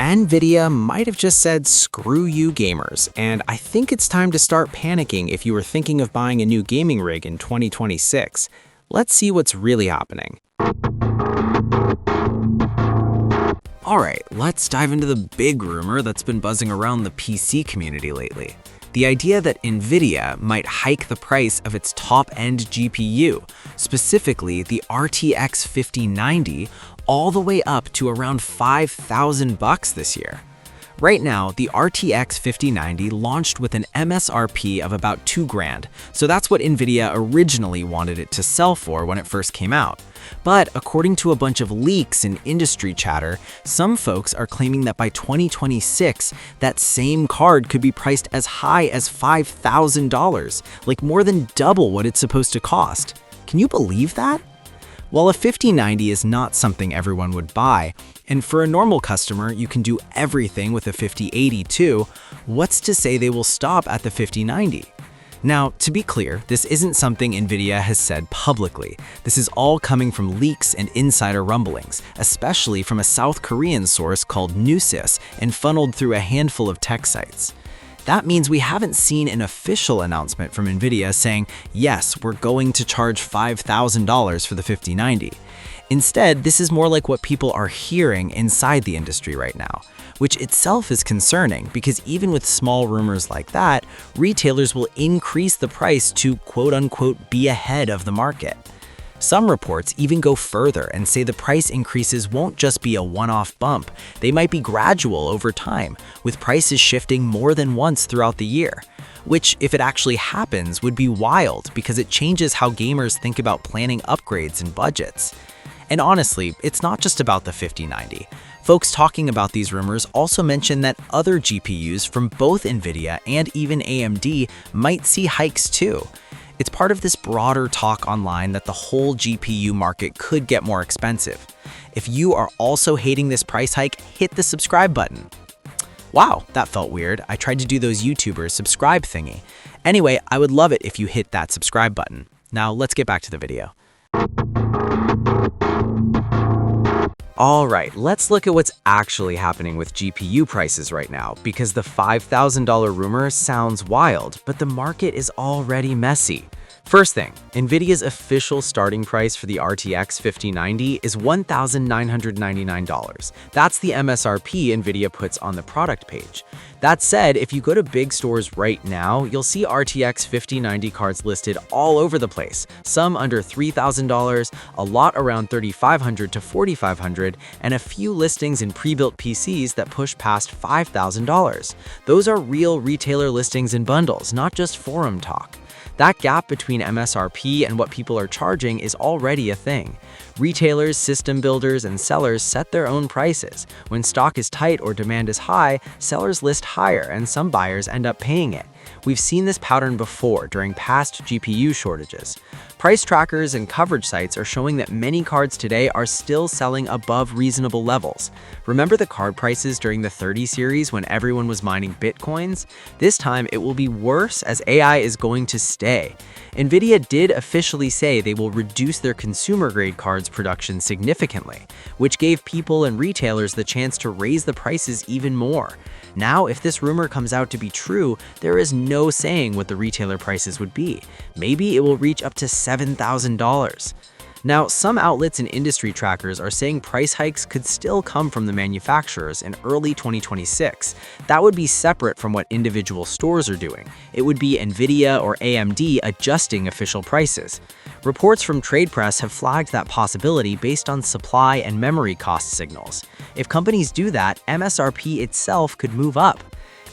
Nvidia might have just said, screw you gamers, and I think it's time to start panicking if you were thinking of buying a new gaming rig in 2026. Let's see what's really happening. Alright, let's dive into the big rumor that's been buzzing around the PC community lately. The idea that Nvidia might hike the price of its top-end GPU, specifically the RTX 5090, all the way up to around $5,000 this year. Right now, the RTX 5090 launched with an MSRP of about $2,000, so that's what Nvidia originally wanted it to sell for when it first came out. But according to a bunch of leaks and industry chatter, some folks are claiming that by 2026, that same card could be priced as high as $5,000, like more than double what it's supposed to cost. Can you believe that? While a 5090 is not something everyone would buy, and for a normal customer you can do everything with a 5080 too, what's to say they will stop at the 5090? Now, to be clear, this isn't something Nvidia has said publicly. This is all coming from leaks and insider rumblings, especially from a South Korean source called Newsys and funneled through a handful of tech sites. That means we haven't seen an official announcement from Nvidia saying, yes, we're going to charge $5,000 for the 5090. Instead, this is more like what people are hearing inside the industry right now, which itself is concerning because even with small rumors like that, retailers will increase the price to quote-unquote be ahead of the market. Some reports even go further and say the price increases won't just be a one-off bump, they might be gradual over time, with prices shifting more than once throughout the year. Which, if it actually happens, would be wild because it changes how gamers think about planning upgrades and budgets. And honestly, it's not just about the 5090. Folks talking about these rumors also mention that other GPUs from both Nvidia and even AMD might see hikes too. It's part of this broader talk online that the whole GPU market could get more expensive. If you are also hating this price hike, hit the subscribe button. Wow, that felt weird. I tried to do those YouTubers subscribe thingy. Anyway, I would love it if you hit that subscribe button. Now let's get back to the video. Alright, let's look at what's actually happening with GPU prices right now, because the $5,000 rumor sounds wild, but the market is already messy. First thing, Nvidia's official starting price for the RTX 5090 is $1,999. That's the MSRP Nvidia puts on the product page. That said, if you go to big stores right now, you'll see RTX 5090 cards listed all over the place, some under $3,000, a lot around $3,500 to $4,500, and a few listings in pre-built PCs that push past $5,000. Those are real retailer listings and bundles, not just forum talk. That gap between MSRP and what people are charging is already a thing. Retailers, system builders, and sellers set their own prices. When stock is tight or demand is high, sellers list higher and some buyers end up paying it. We've seen this pattern before during past GPU shortages. Price trackers and coverage sites are showing that many cards today are still selling above reasonable levels. Remember the card prices during the 30 series when everyone was mining Bitcoins? This time it will be worse as AI is going to stay. Nvidia did officially say they will reduce their consumer-grade cards production significantly, which gave people and retailers the chance to raise the prices even more. Now, if this rumor comes out to be true, there is no saying what the retailer prices would be. Maybe it will reach up to $7,000. Now, some outlets and industry trackers are saying price hikes could still come from the manufacturers in early 2026. That would be separate from what individual stores are doing. It would be Nvidia or AMD adjusting official prices. Reports from trade press have flagged that possibility based on supply and memory cost signals. If companies do that, MSRP itself could move up.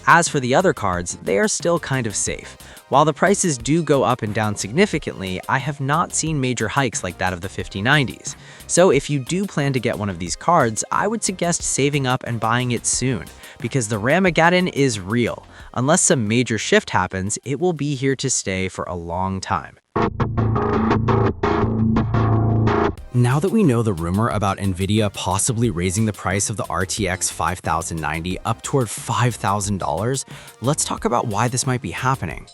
As for the other cards, they are still kind of safe. While the prices do go up and down significantly, I have not seen major hikes like that of the 5090s. So if you do plan to get one of these cards, I would suggest saving up and buying it soon, because the Ramageddon is real. Unless some major shift happens, it will be here to stay for a long time. Now that we know the rumor about Nvidia possibly raising the price of the RTX 5090 up toward $5,000, let's talk about why this might be happening.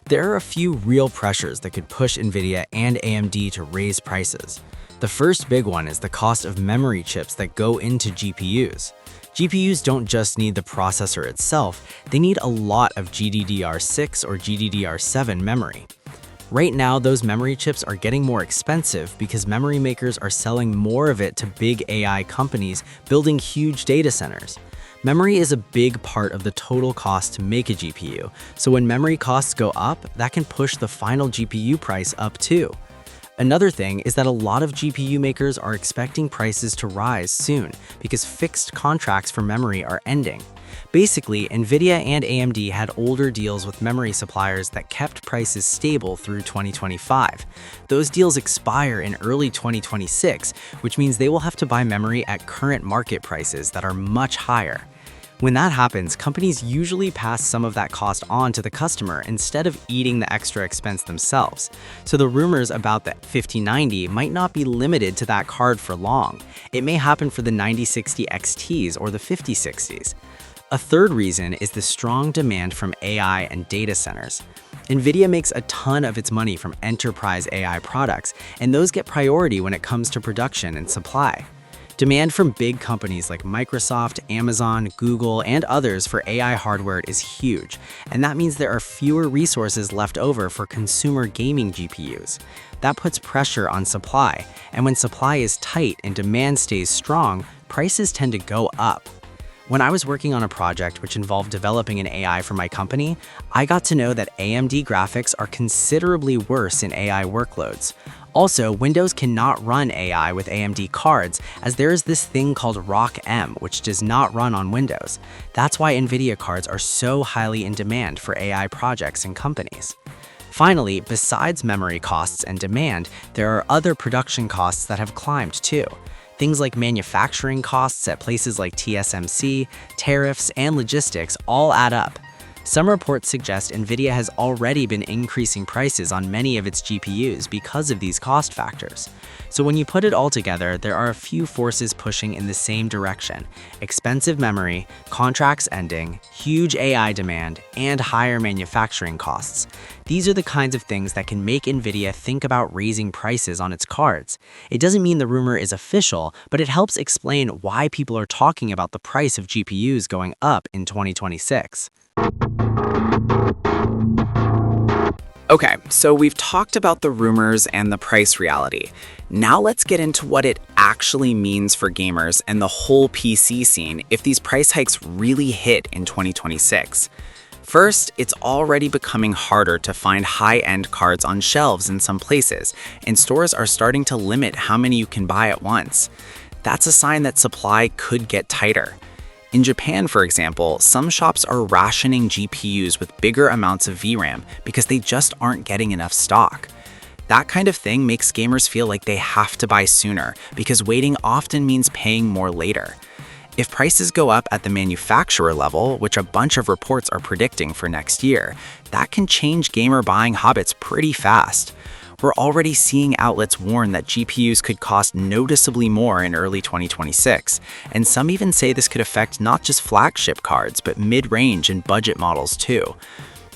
There are a few real pressures that could push Nvidia and AMD to raise prices. The first big one is the cost of memory chips that go into GPUs. GPUs don't just need the processor itself, they need a lot of GDDR6 or GDDR7 memory. Right now, those memory chips are getting more expensive because memory makers are selling more of it to big AI companies building huge data centers. Memory is a big part of the total cost to make a GPU, so when memory costs go up, that can push the final GPU price up too. Another thing is that a lot of GPU makers are expecting prices to rise soon because fixed contracts for memory are ending. Basically, Nvidia and AMD had older deals with memory suppliers that kept prices stable through 2025. Those deals expire in early 2026, which means they will have to buy memory at current market prices that are much higher. When that happens, companies usually pass some of that cost on to the customer instead of eating the extra expense themselves. So the rumors about the 5090 might not be limited to that card for long. It may happen for the 9060 XTs or the 5060s. A third reason is the strong demand from AI and data centers. Nvidia makes a ton of its money from enterprise AI products, and those get priority when it comes to production and supply. Demand from big companies like Microsoft, Amazon, Google, and others for AI hardware is huge, and that means there are fewer resources left over for consumer gaming GPUs. That puts pressure on supply, and when supply is tight and demand stays strong, prices tend to go up. When I was working on a project which involved developing an AI for my company, I got to know that AMD graphics are considerably worse in AI workloads. Also, Windows cannot run AI with AMD cards, as there is this thing called ROCm, which does not run on Windows. That's why Nvidia cards are so highly in demand for AI projects and companies. Finally, besides memory costs and demand, there are other production costs that have climbed too. Things like manufacturing costs at places like TSMC, tariffs, and logistics all add up. Some reports suggest Nvidia has already been increasing prices on many of its GPUs because of these cost factors. So when you put it all together, there are a few forces pushing in the same direction: expensive memory, contracts ending, huge AI demand, and higher manufacturing costs. These are the kinds of things that can make Nvidia think about raising prices on its cards. It doesn't mean the rumor is official, but it helps explain why people are talking about the price of GPUs going up in 2026. Okay, so we've talked about the rumors and the price reality. Now let's get into what it actually means for gamers and the whole PC scene if these price hikes really hit in 2026. First, it's already becoming harder to find high-end cards on shelves in some places, and stores are starting to limit how many you can buy at once. That's a sign that supply could get tighter. In Japan, for example, some shops are rationing GPUs with bigger amounts of VRAM because they just aren't getting enough stock. That kind of thing makes gamers feel like they have to buy sooner because waiting often means paying more later. If prices go up at the manufacturer level, which a bunch of reports are predicting for next year, that can change gamer buying habits pretty fast. We're already seeing outlets warn that GPUs could cost noticeably more in early 2026, and some even say this could affect not just flagship cards, but mid-range and budget models too.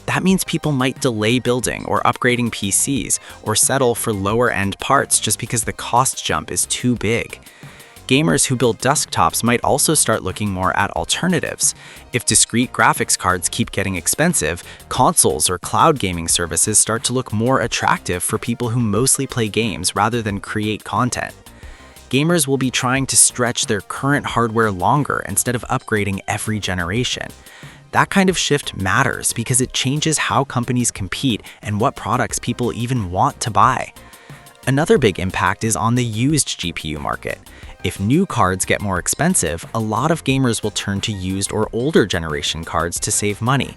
That means people might delay building or upgrading PCs, or settle for lower-end parts just because the cost jump is too big. Gamers who build desktops might also start looking more at alternatives. If discrete graphics cards keep getting expensive, consoles or cloud gaming services start to look more attractive for people who mostly play games rather than create content. Gamers will be trying to stretch their current hardware longer instead of upgrading every generation. That kind of shift matters because it changes how companies compete and what products people even want to buy. Another big impact is on the used GPU market. If new cards get more expensive, a lot of gamers will turn to used or older generation cards to save money.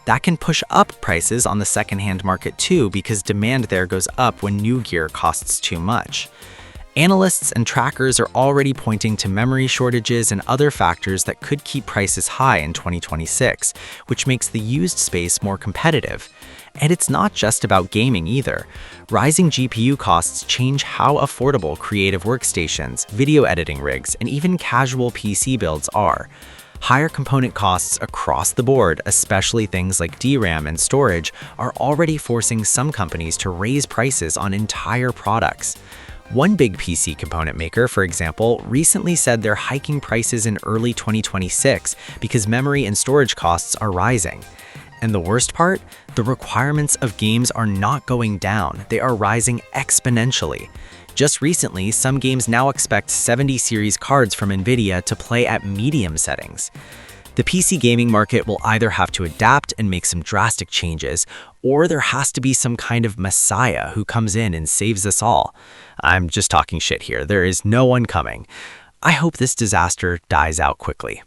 That can push up prices on the secondhand market too because demand there goes up when new gear costs too much. Analysts and trackers are already pointing to memory shortages and other factors that could keep prices high in 2026, which makes the used space more competitive. And it's not just about gaming either. Rising GPU costs change how affordable creative workstations, video editing rigs, and even casual PC builds are. Higher component costs across the board, especially things like DRAM and storage, are already forcing some companies to raise prices on entire products. One big PC component maker, for example, recently said they're hiking prices in early 2026 because memory and storage costs are rising. And the worst part? The requirements of games are not going down, they are rising exponentially. Just recently, some games now expect 70 series cards from Nvidia to play at medium settings. The PC gaming market will either have to adapt and make some drastic changes, or there has to be some kind of messiah who comes in and saves us all. I'm just talking shit here, there is no one coming. I hope this disaster dies out quickly.